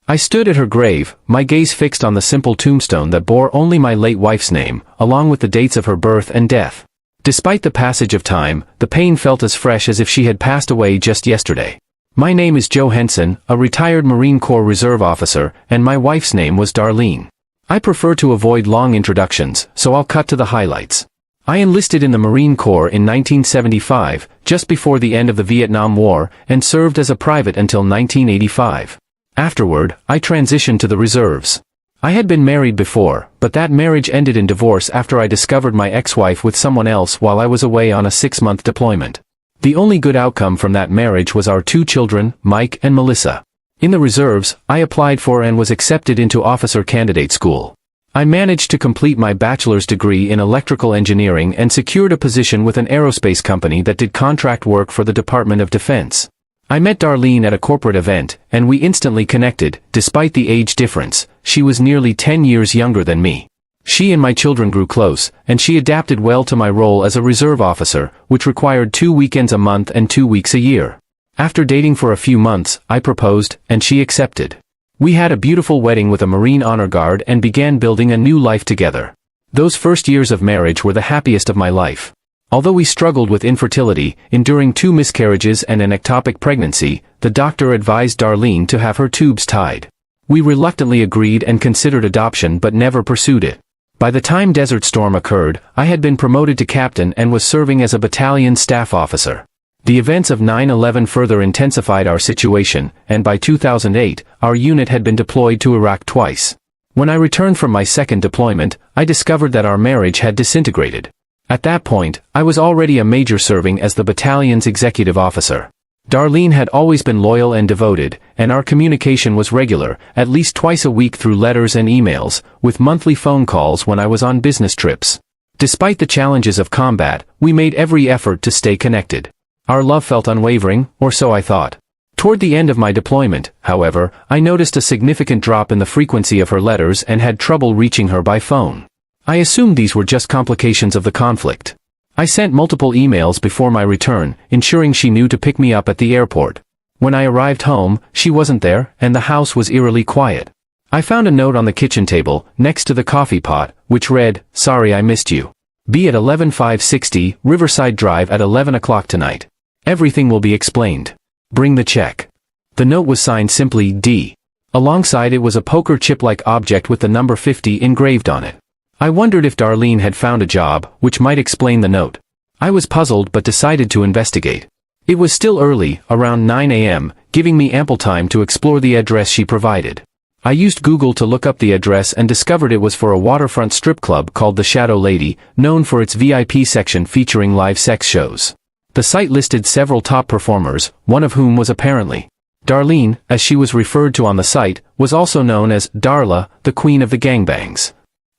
I stood at her grave, my gaze fixed on the simple tombstone that bore only my late wife's name, along with the dates of her birth and death. Despite the passage of time, the pain felt as fresh as if she had passed away just yesterday. My name is Joe Henson, a retired Marine Corps Reserve officer, and my wife's name was Darlene. I prefer to avoid long introductions, so I'll cut to the highlights. I enlisted in the Marine Corps in 1975, just before the end of the Vietnam War, and served as a private until 1985. Afterward, I transitioned to the reserves. I had been married before, but that marriage ended in divorce after I discovered my ex-wife with someone else while I was away on a 6-month deployment. The only good outcome from that marriage was our 2 children, Mike and Melissa. In the reserves, I applied for and was accepted into officer candidate school. I managed to complete my bachelor's degree in electrical engineering and secured a position with an aerospace company that did contract work for the Department of Defense. I met Darlene at a corporate event, and we instantly connected. Despite the age difference, she was nearly 10 years younger than me. She and my children grew close, and she adapted well to my role as a reserve officer, which required 2 weekends a month and 2 weeks a year. After dating for a few months, I proposed, and she accepted. We had a beautiful wedding with a Marine Honor Guard and began building a new life together. Those first years of marriage were the happiest of my life. Although we struggled with infertility, enduring 2 miscarriages and an ectopic pregnancy, the doctor advised Darlene to have her tubes tied. We reluctantly agreed and considered adoption but never pursued it. By the time Desert Storm occurred, I had been promoted to captain and was serving as a battalion staff officer. The events of 9/11 further intensified our situation, and by 2008, our unit had been deployed to Iraq twice. When I returned from my second deployment, I discovered that our marriage had disintegrated. At that point, I was already a major serving as the battalion's executive officer. Darlene had always been loyal and devoted, and our communication was regular, at least twice a week through letters and emails, with monthly phone calls when I was on business trips. Despite the challenges of combat, we made every effort to stay connected. Our love felt unwavering, or so I thought. Toward the end of my deployment, however, I noticed a significant drop in the frequency of her letters and had trouble reaching her by phone. I assumed these were just complications of the conflict. I sent multiple emails before my return, ensuring she knew to pick me up at the airport. When I arrived home, she wasn't there, and the house was eerily quiet. I found a note on the kitchen table, next to the coffee pot, which read, "Sorry I missed you. Be at 11560 Riverside Drive at 11 o'clock tonight. Everything will be explained. Bring the check." The note was signed simply D. Alongside it was a poker chip-like object with the number 50 engraved on it. I wondered if Darlene had found a job, which might explain the note. I was puzzled but decided to investigate. It was still early, around 9 a.m., giving me ample time to explore the address she provided. I used Google to look up the address and discovered it was for a waterfront strip club called the Shadow Lady, known for its VIP section featuring live sex shows. The site listed several top performers, one of whom was apparently Darlene, as she was referred to on the site, was also known as Darla, the queen of the gangbangs.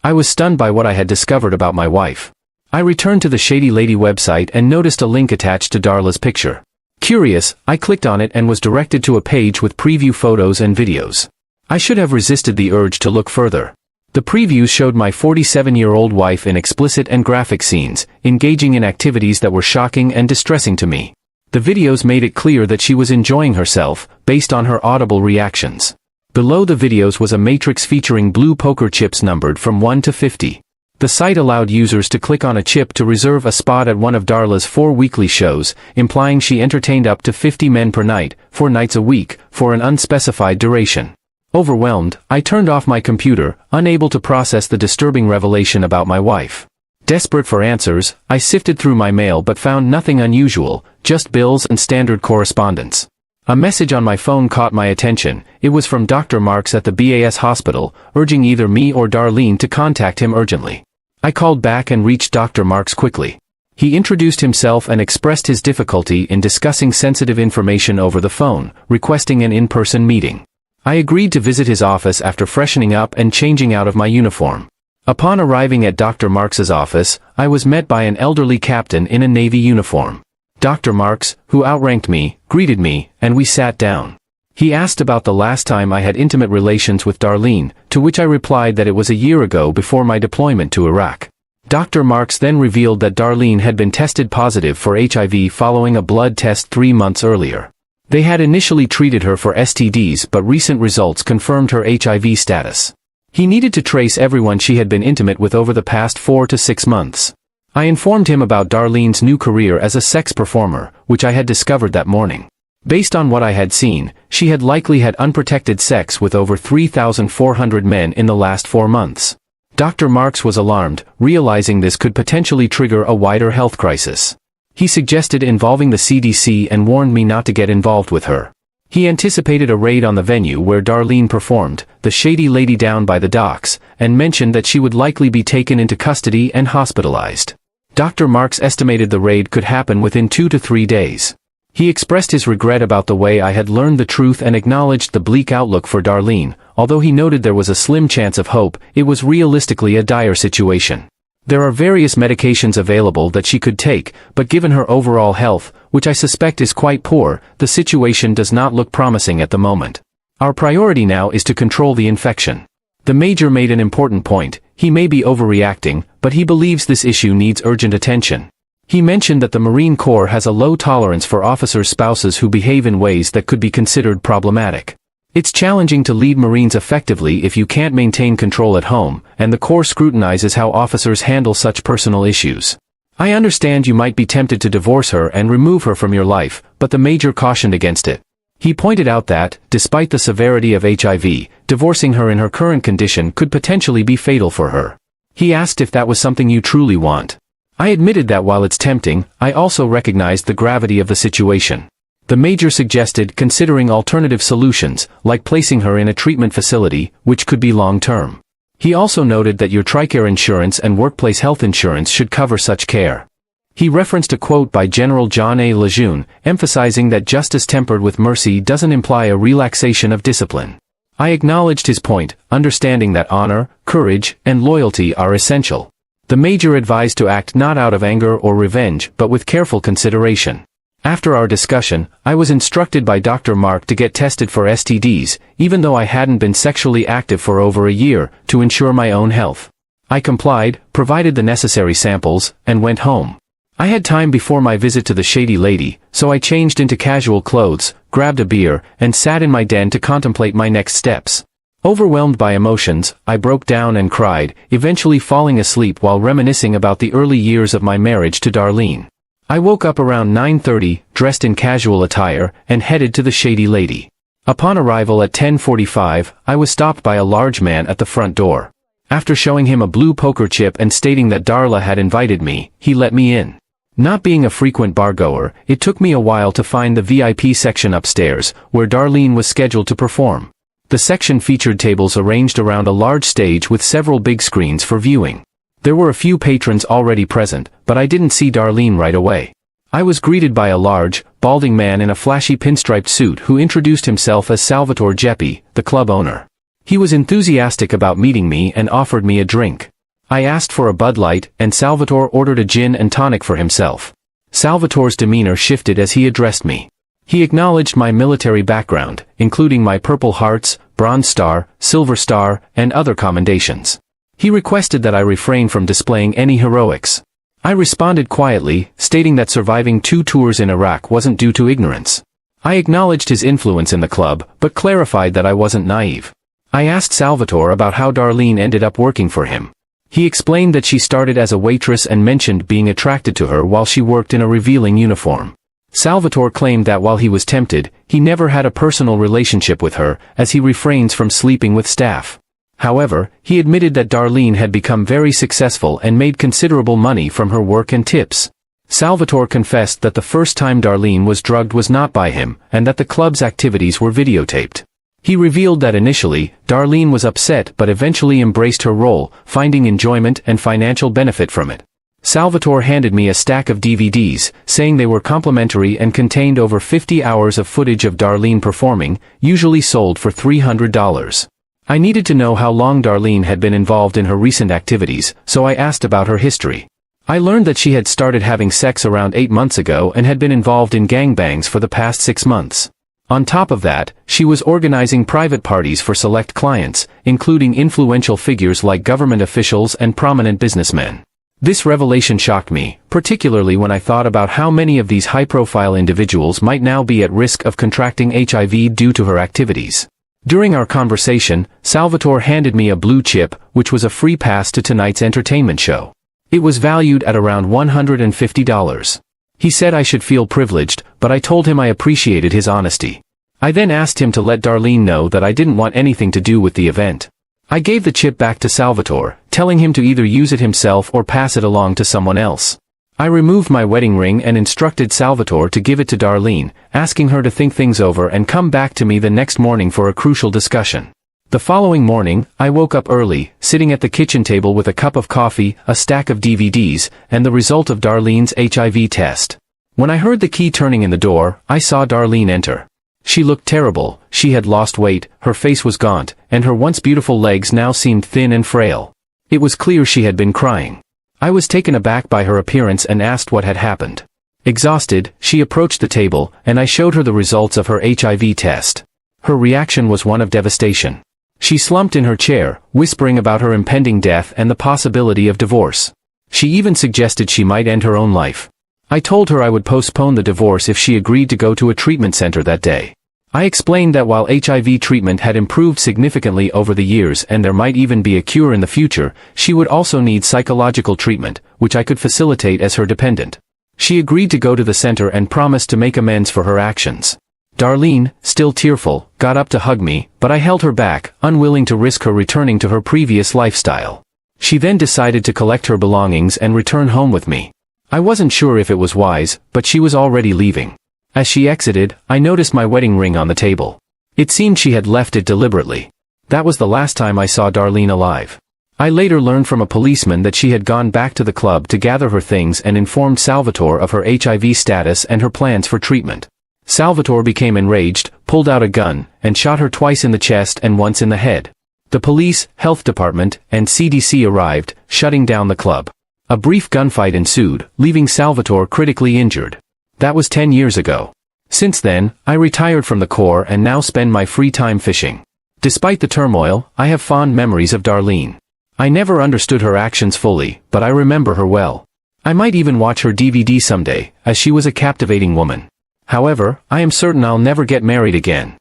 I was stunned by what I had discovered about my wife. I returned to the Shady Lady website and noticed a link attached to Darla's picture. Curious, I clicked on it and was directed to a page with preview photos and videos. I should have resisted the urge to look further. The previews showed my 47-year-old wife in explicit and graphic scenes, engaging in activities that were shocking and distressing to me. The videos made it clear that she was enjoying herself, based on her audible reactions. Below the videos was a matrix featuring blue poker chips numbered from 1 to 50. The site allowed users to click on a chip to reserve a spot at one of Darla's 4 weekly shows, implying she entertained up to 50 men per night, 4 nights a week, for an unspecified duration. Overwhelmed, I turned off my computer, unable to process the disturbing revelation about my wife. Desperate for answers, I sifted through my mail but found nothing unusual, just bills and standard correspondence. A message on my phone caught my attention. It was from Dr. Marks at the BAS hospital, urging either me or Darlene to contact him urgently. I called back and reached Dr. Marks quickly. He introduced himself and expressed his difficulty in discussing sensitive information over the phone, requesting an in-person meeting. I agreed to visit his office after freshening up and changing out of my uniform. Upon arriving at Dr. Marks's office, I was met by an elderly captain in a Navy uniform. Dr. Marks, who outranked me, greeted me, and we sat down. He asked about the last time I had intimate relations with Darlene, to which I replied that it was a year ago before my deployment to Iraq. Dr. Marks then revealed that Darlene had been tested positive for HIV following a blood test 3 months earlier. They had initially treated her for STDs, but recent results confirmed her HIV status. He needed to trace everyone she had been intimate with over the past 4 to 6 months. I informed him about Darlene's new career as a sex performer, which I had discovered that morning. Based on what I had seen, she had likely had unprotected sex with over 3,400 men in the last 4 months. Dr. Marks was alarmed, realizing this could potentially trigger a wider health crisis. He suggested involving the CDC and warned me not to get involved with her. He anticipated a raid on the venue where Darlene performed, the Shady Lady down by the docks, and mentioned that she would likely be taken into custody and hospitalized. Dr. Marks estimated the raid could happen within 2 to 3 days. He expressed his regret about the way I had learned the truth and acknowledged the bleak outlook for Darlene. Although he noted there was a slim chance of hope, it was realistically a dire situation. There are various medications available that she could take, but given her overall health, which I suspect is quite poor, the situation does not look promising at the moment. Our priority now is to control the infection. The Major made an important point. He may be overreacting, but he believes this issue needs urgent attention. He mentioned that the Marine Corps has a low tolerance for officers' spouses who behave in ways that could be considered problematic. It's challenging to lead Marines effectively if you can't maintain control at home, and the Corps scrutinizes how officers handle such personal issues. I understand you might be tempted to divorce her and remove her from your life, but the Major cautioned against it. He pointed out that, despite the severity of HIV, divorcing her in her current condition could potentially be fatal for her. He asked if that was something you truly want. I admitted that while it's tempting, I also recognized the gravity of the situation. The Major suggested considering alternative solutions, like placing her in a treatment facility, which could be long-term. He also noted that your TRICARE insurance and workplace health insurance should cover such care. He referenced a quote by General John A. Lejeune, emphasizing that justice tempered with mercy doesn't imply a relaxation of discipline. I acknowledged his point, understanding that honor, courage, and loyalty are essential. The Major advised to act not out of anger or revenge, but with careful consideration. After our discussion, I was instructed by Dr. Mark to get tested for STDs, even though I hadn't been sexually active for over a year, to ensure my own health. I complied, provided the necessary samples, and went home. I had time before my visit to the Shady Lady, so I changed into casual clothes, grabbed a beer, and sat in my den to contemplate my next steps. Overwhelmed by emotions, I broke down and cried, eventually falling asleep while reminiscing about the early years of my marriage to Darlene. I woke up around 9:30, dressed in casual attire, and headed to the Shady Lady. Upon arrival at 10:45, I was stopped by a large man at the front door. After showing him a blue poker chip and stating that Darla had invited me, he let me in. Not being a frequent bargoer, it took me a while to find the VIP section upstairs, where Darlene was scheduled to perform. The section featured tables arranged around a large stage with several big screens for viewing. There were a few patrons already present, but I didn't see Darlene right away. I was greeted by a large, balding man in a flashy pinstriped suit who introduced himself as Salvatore Geppi, the club owner. He was enthusiastic about meeting me and offered me a drink. I asked for a Bud Light, and Salvatore ordered a gin and tonic for himself. Salvatore's demeanor shifted as he addressed me. He acknowledged my military background, including my Purple Hearts, Bronze Star, Silver Star, and other commendations. He requested that I refrain from displaying any heroics. I responded quietly, stating that surviving 2 tours in Iraq wasn't due to ignorance. I acknowledged his influence in the club, but clarified that I wasn't naive. I asked Salvatore about how Darlene ended up working for him. He explained that she started as a waitress and mentioned being attracted to her while she worked in a revealing uniform. Salvatore claimed that while he was tempted, he never had a personal relationship with her, as he refrains from sleeping with staff. However, he admitted that Darlene had become very successful and made considerable money from her work and tips. Salvatore confessed that the first time Darlene was drugged was not by him, and that the club's activities were videotaped. He revealed that initially, Darlene was upset but eventually embraced her role, finding enjoyment and financial benefit from it. Salvatore handed me a stack of DVDs, saying they were complimentary and contained over 50 hours of footage of Darlene performing, usually sold for $300. I needed to know how long Darlene had been involved in her recent activities, so I asked about her history. I learned that she had started having sex around 8 months ago and had been involved in gangbangs for the past 6 months. On top of that, she was organizing private parties for select clients, including influential figures like government officials and prominent businessmen. This revelation shocked me, particularly when I thought about how many of these high-profile individuals might now be at risk of contracting HIV due to her activities. During our conversation, Salvatore handed me a blue chip, which was a free pass to tonight's entertainment show. It was valued at around $150. He said I should feel privileged, but I told him I appreciated his honesty. I then asked him to let Darlene know that I didn't want anything to do with the event. I gave the chip back to Salvatore, telling him to either use it himself or pass it along to someone else. I removed my wedding ring and instructed Salvatore to give it to Darlene, asking her to think things over and come back to me the next morning for a crucial discussion. The following morning, I woke up early, sitting at the kitchen table with a cup of coffee, a stack of DVDs, and the result of Darlene's HIV test. When I heard the key turning in the door, I saw Darlene enter. She looked terrible, she had lost weight, her face was gaunt, and her once beautiful legs now seemed thin and frail. It was clear she had been crying. I was taken aback by her appearance and asked what had happened. Exhausted, she approached the table, and I showed her the results of her HIV test. Her reaction was one of devastation. She slumped in her chair, whispering about her impending death and the possibility of divorce. She even suggested she might end her own life. I told her I would postpone the divorce if she agreed to go to a treatment center that day. I explained that while HIV treatment had improved significantly over the years and there might even be a cure in the future, she would also need psychological treatment, which I could facilitate as her dependent. She agreed to go to the center and promised to make amends for her actions. Darlene, still tearful, got up to hug me, but I held her back, unwilling to risk her returning to her previous lifestyle. She then decided to collect her belongings and return home with me. I wasn't sure if it was wise, but she was already leaving. As she exited, I noticed my wedding ring on the table. It seemed she had left it deliberately. That was the last time I saw Darlene alive. I later learned from a policeman that she had gone back to the club to gather her things and informed Salvatore of her HIV status and her plans for treatment. Salvatore became enraged, pulled out a gun, and shot her twice in the chest and once in the head. The police, health department, and CDC arrived, shutting down the club. A brief gunfight ensued, leaving Salvatore critically injured. That was 10 years ago. Since then, I retired from the Corps and now spend my free time fishing. Despite the turmoil, I have fond memories of Darlene. I never understood her actions fully, but I remember her well. I might even watch her DVD someday, as she was a captivating woman. However, I am certain I'll never get married again.